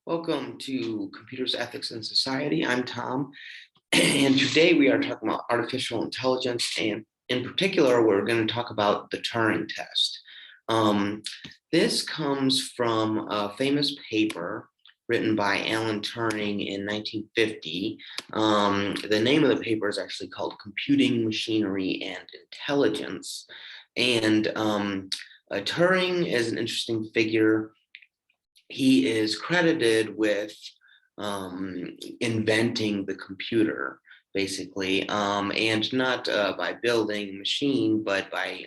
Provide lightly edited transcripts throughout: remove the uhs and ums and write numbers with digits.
Welcome to Computers, Ethics, and Society. I'm Tom, and today we are talking about artificial intelligence, and in particular, we're going to talk about the Turing test. Um, this comes from a famous paper written by Alan Turing in 1950. The name of the paper is actually called Computing, Machinery, and Intelligence. And Turing is an interesting figure. He is credited with inventing the computer, basically, and not by building a machine, but by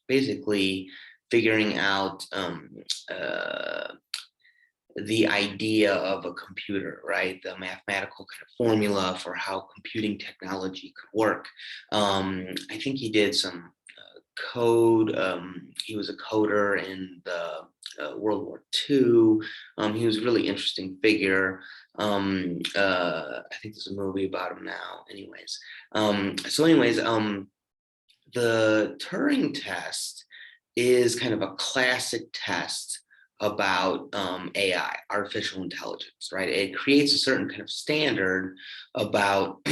basically figuring out the idea of a computer, right? The mathematical kind of formula for how computing technology could work. I think he did some code. He was a coder in the World War II. He was a really interesting figure. I think there's a movie about him now. The Turing test is kind of a classic test about AI, artificial intelligence, right? It creates a certain kind of standard about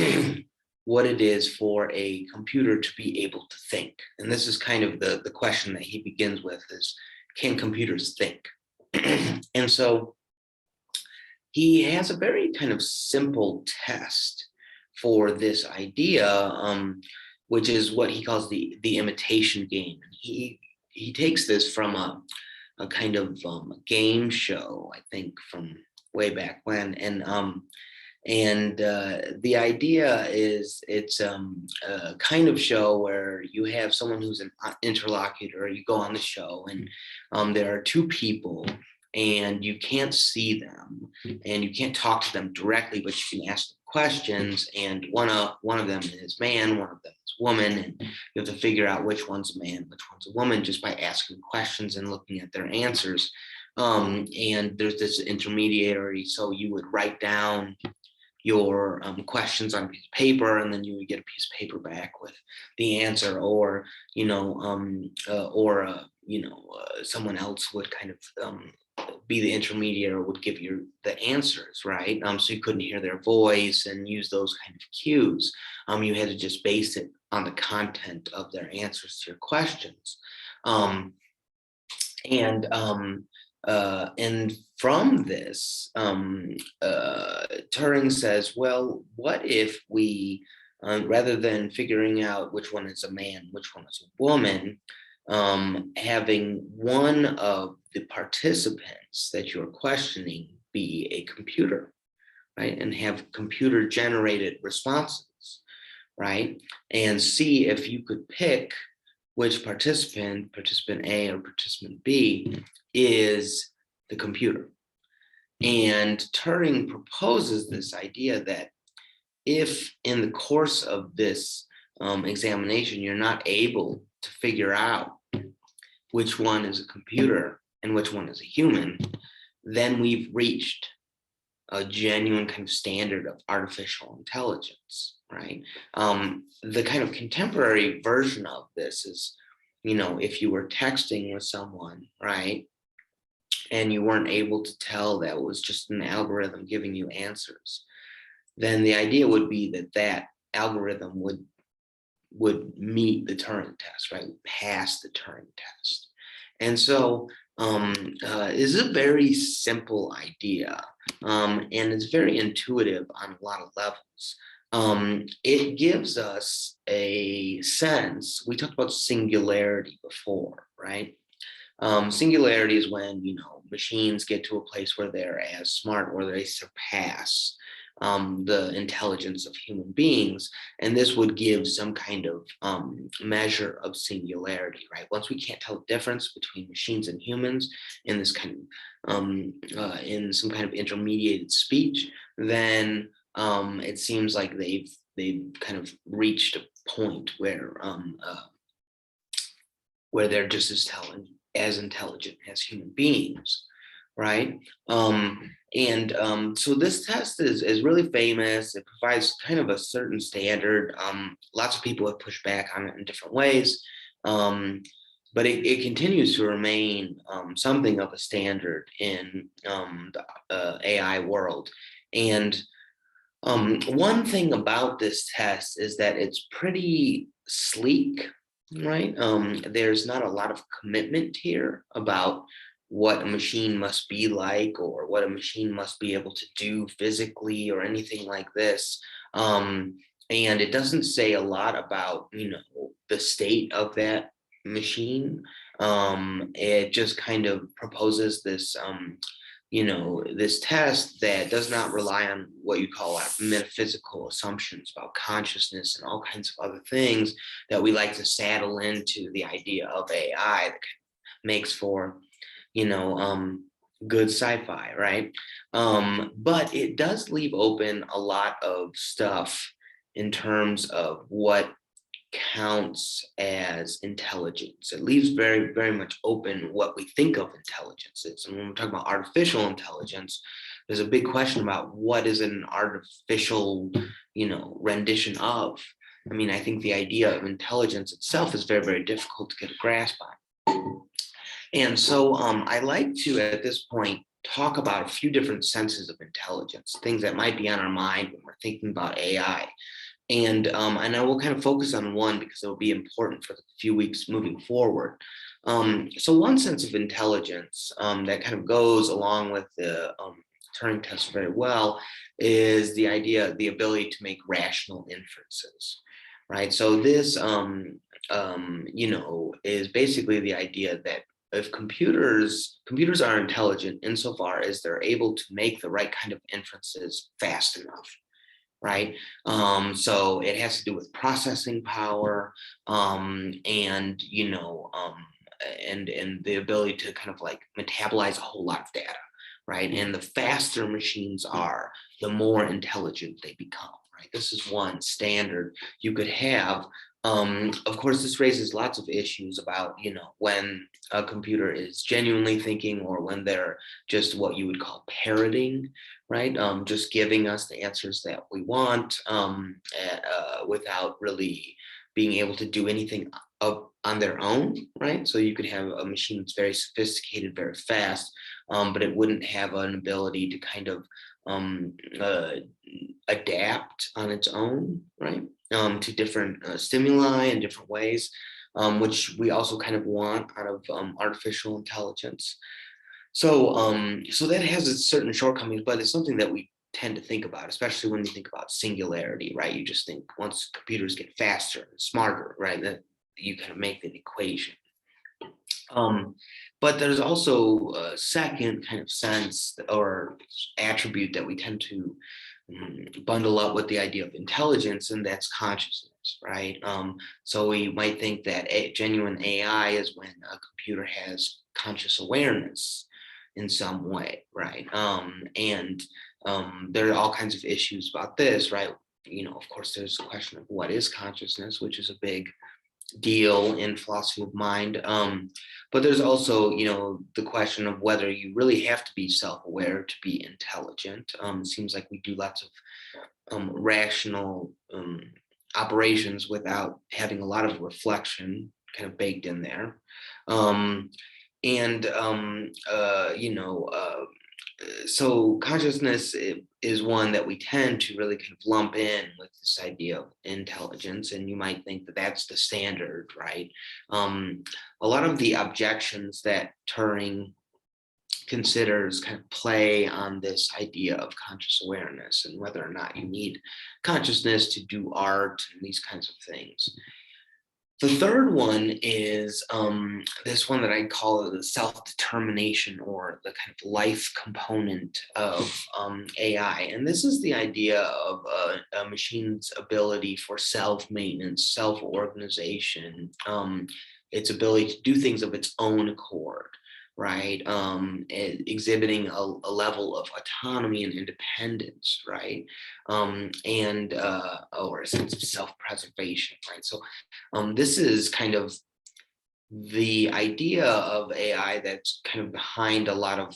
what it is for a computer to be able to think. And this is kind of the question that he begins with is, can computers think? And so he has a very kind of simple test for this idea, which is what he calls the imitation game. He takes this from a kind of game show, I think, from way back when, and the idea is it's a kind of show where you have someone who's an interlocutor. You go on the show, and there are two people, and you can't see them, and you can't talk to them directly, but you can ask them questions. And one of them is man, one of them is woman, and you have to figure out which one's a man, which one's a woman, just by asking questions and looking at their answers. And there's this intermediary, so you would write down your questions on a piece of paper, and then you would get a piece of paper back with the answer, or someone else would kind of be the intermediary, or would give you the answers, right? So you couldn't hear their voice and use those kind of cues. You had to just base it on the content of their answers to your questions. And from this, Turing says, well, what if we, rather than figuring out which one is a man, which one is a woman, having one of the participants that you're questioning be a computer, right? And have computer generated responses, right? And see if you could pick which participant A or participant B, is the computer. And Turing proposes this idea that if in the course of this examination, you're not able to figure out which one is a computer and which one is a human, then we've reached a genuine kind of standard of artificial intelligence, right? The kind of contemporary version of this is, if you were texting with someone, right, and you weren't able to tell that it was just an algorithm giving you answers, then the idea would be that that algorithm would meet the Turing test, right? Pass the Turing test. And so this is a very simple idea, and it's very intuitive on a lot of levels. It gives us a sense. We talked about singularity before, right? Singularity is when machines get to a place where they're as smart, or they surpass the intelligence of human beings, and this would give some kind of measure of singularity, right? Once we can't tell the difference between machines and humans in this kind of in some kind of intermediated speech, then it seems like they've kind of reached a point where they're just as intelligent as human beings, right? So this test is really famous. It provides kind of a certain standard. Lots of people have pushed back on it in different ways. but it continues to remain something of a standard in the AI world. And one thing about this test is that it's pretty sleek, right? There's not a lot of commitment here about what a machine must be like or what a machine must be able to do physically or anything like this. And it doesn't say a lot about, the state of that machine. It just kind of proposes this this test that does not rely on what you call metaphysical assumptions about consciousness and all kinds of other things that we like to saddle into the idea of AI that makes for, you know, um, good sci-fi, right? But it does leave open a lot of stuff in terms of what counts as intelligence. It leaves very, very much open what we think of intelligence is. And when we're talking about artificial intelligence, there's a big question about what is an artificial, rendition of. I mean, I think the idea of intelligence itself is very, very difficult to get a grasp on. And so I like to, at this point, talk about a few different senses of intelligence, things that might be on our mind when we're thinking about AI. And I will kind of focus on one because it will be important for the few weeks moving forward. So one sense of intelligence that kind of goes along with the Turing test very well is the ability to make rational inferences, right? So this, is basically the idea that if computers are intelligent insofar as they're able to make the right kind of inferences fast enough, right? So it has to do with processing power, and the ability to kind of like metabolize a whole lot of data, right? And the faster machines are, the more intelligent they become, right? This is one standard you could have. Of course, this raises lots of issues about, when a computer is genuinely thinking or when they're just what you would call parroting, right? Just giving us the answers that we want without really being able to do anything on their own, right? So you could have a machine that's very sophisticated, very fast, but it wouldn't have an ability to kind of um, uh, adapt on its own, right? To different stimuli in different ways, which we also kind of want out of artificial intelligence. So that has its certain shortcomings, but it's something that we tend to think about, especially when you think about singularity, right? You just think once computers get faster and smarter, right, that you kind of make that equation. But there's also a second kind of sense or attribute that we tend to bundle up with the idea of intelligence, and that's consciousness, right? So we might think that genuine AI is when a computer has conscious awareness in some way, right? And there are all kinds of issues about this, right? Of course, there's a question of what is consciousness, which is a big deal in philosophy of mind. But there's also, the question of whether you really have to be self-aware to be intelligent. It seems like we do lots of rational operations without having a lot of reflection kind of baked in there. And so consciousness is one that we tend to really kind of lump in with this idea of intelligence, and you might think that that's the standard, right? A lot of the objections that Turing considers kind of play on this idea of conscious awareness and whether or not you need consciousness to do art and these kinds of things. The third one is this one that I call the self-determination, or the kind of life component of AI. And this is the idea of a machine's ability for self-maintenance, self-organization, its ability to do things of its own accord, right? Exhibiting a level of autonomy and independence, right? Or a sense of self-preservation, right? So this is kind of the idea of AI that's kind of behind a lot of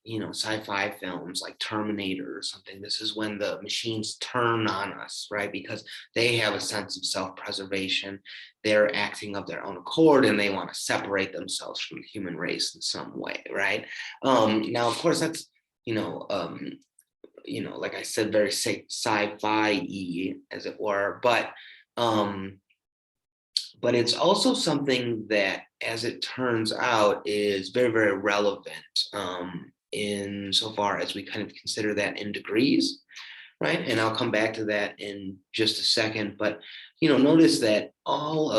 sci-fi films like Terminator or something. This is when the machines turn on us, right? Because they have a sense of self-preservation. They're acting of their own accord, and they want to separate themselves from the human race in some way, right? Now, of course, that's like I said, very sci-fi-y, as it were, um, but it's also something that, as it turns out, is very, very relevant in so far as we kind of consider that in degrees, right? And I'll come back to that in just a second. But notice that all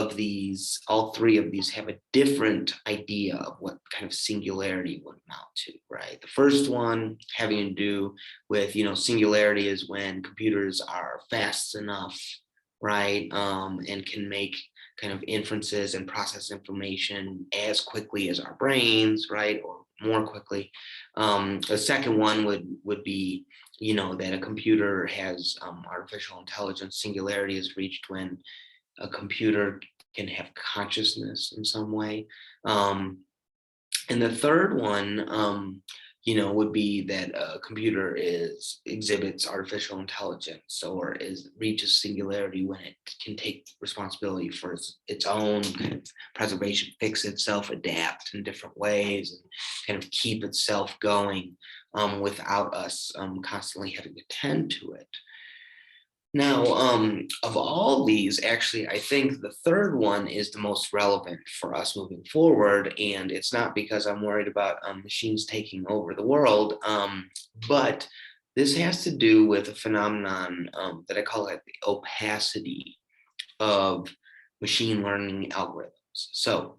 three of these have a different idea of what kind of singularity would amount to, right? The first one having to do with, singularity is when computers are fast enough, right? And can make kind of inferences and process information as quickly as our brains, right? Or more quickly. The second one would be, that a computer has artificial intelligence. Singularity is reached when a computer can have consciousness in some way. And the third one, would be that a computer exhibits artificial intelligence, or reaches singularity when it can take responsibility for its own kind of preservation, fix itself, adapt in different ways, and kind of keep itself going without us constantly having to tend to it. Now, of all these, actually, I think the third one is the most relevant for us moving forward. And it's not because I'm worried about machines taking over the world, but this has to do with a phenomenon that I call it the opacity of machine learning algorithms. So,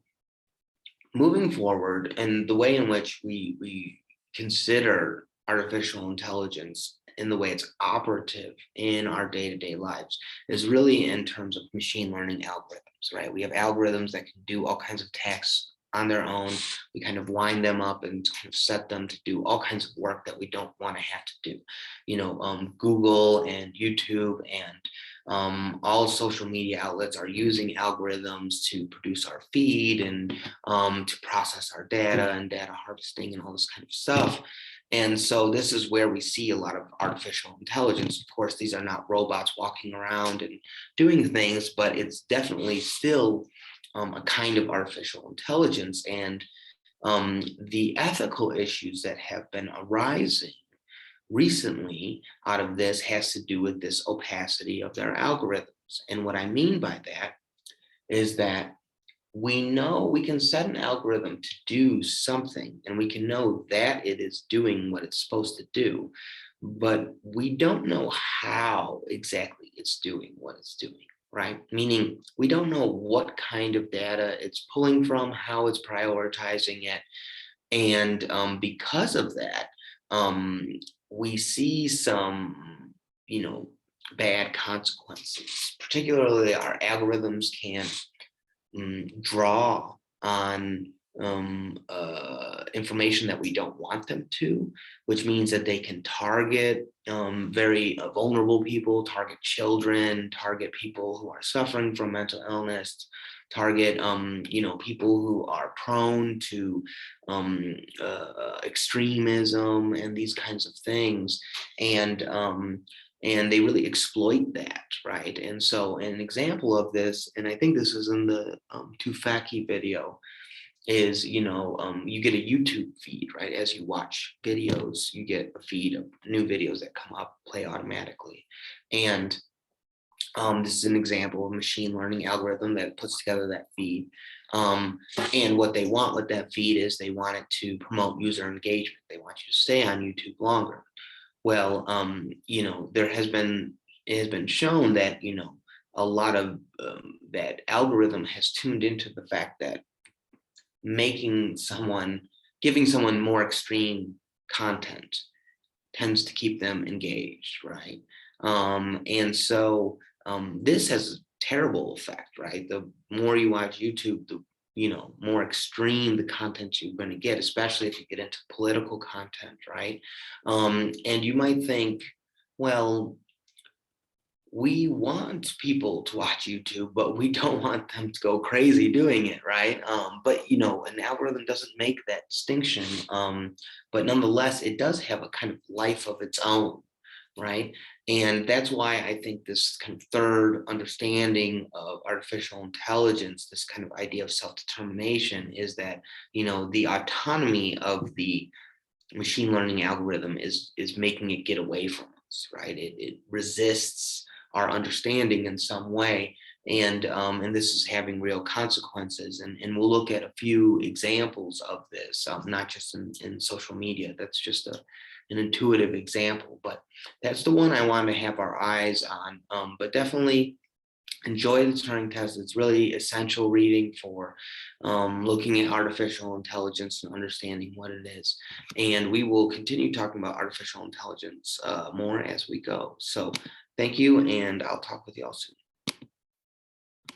moving forward, and the way in which we consider artificial intelligence in the way it's operative in our day-to-day lives is really in terms of machine learning algorithms, right? We have algorithms that can do all kinds of tasks on their own. We kind of wind them up and kind of set them to do all kinds of work that we don't want to have to do. Google and YouTube and all social media outlets are using algorithms to produce our feed and to process our data and data harvesting and all this kind of stuff. And so this is where we see a lot of artificial intelligence. Of course, these are not robots walking around and doing things, but it's definitely still a kind of artificial intelligence. And the ethical issues that have been arising recently out of this has to do with this opacity of their algorithms. And what I mean by that is that we know we can set an algorithm to do something, and we can know that it is doing what it's supposed to do, but we don't know how exactly it's doing what it's doing, right? Meaning we don't know what kind of data it's pulling from, how it's prioritizing it. And because of that, we see some, bad consequences. Particularly, our algorithms can draw on information that we don't want them to, which means that they can target very vulnerable people, target children, target people who are suffering from mental illness, target people who are prone to extremism and these kinds of things. And they really exploit that, right? And so an example of this, and I think this is in the Tufaki video, is, you get a YouTube feed, right? As you watch videos, you get a feed of new videos that come up, play automatically. And this is an example of a machine learning algorithm that puts together that feed. And what they want with that feed is they want it to promote user engagement. They want you to stay on YouTube longer. Well, it has been shown that, a lot of that algorithm has tuned into the fact that giving someone more extreme content tends to keep them engaged, right? And so this has a terrible effect, right? The more you watch YouTube, the more extreme the content you're going to get, especially if you get into political content, right? And you might think, well, we want people to watch YouTube, but we don't want them to go crazy doing it, right? But an algorithm doesn't make that distinction. But nonetheless, it does have a kind of life of its own, right? And that's why I think this kind of third understanding of artificial intelligence, this kind of idea of self-determination, is that the autonomy of the machine learning algorithm is making it get away from us, right? It resists our understanding in some way, and this is having real consequences. And we'll look at a few examples of this, not just in social media. That's just an intuitive example, but that's the one I want to have our eyes on. But definitely enjoy the Turing test. It's really essential reading for looking at artificial intelligence and understanding what it is. And we will continue talking about artificial intelligence more as we go. So thank you, and I'll talk with you all soon.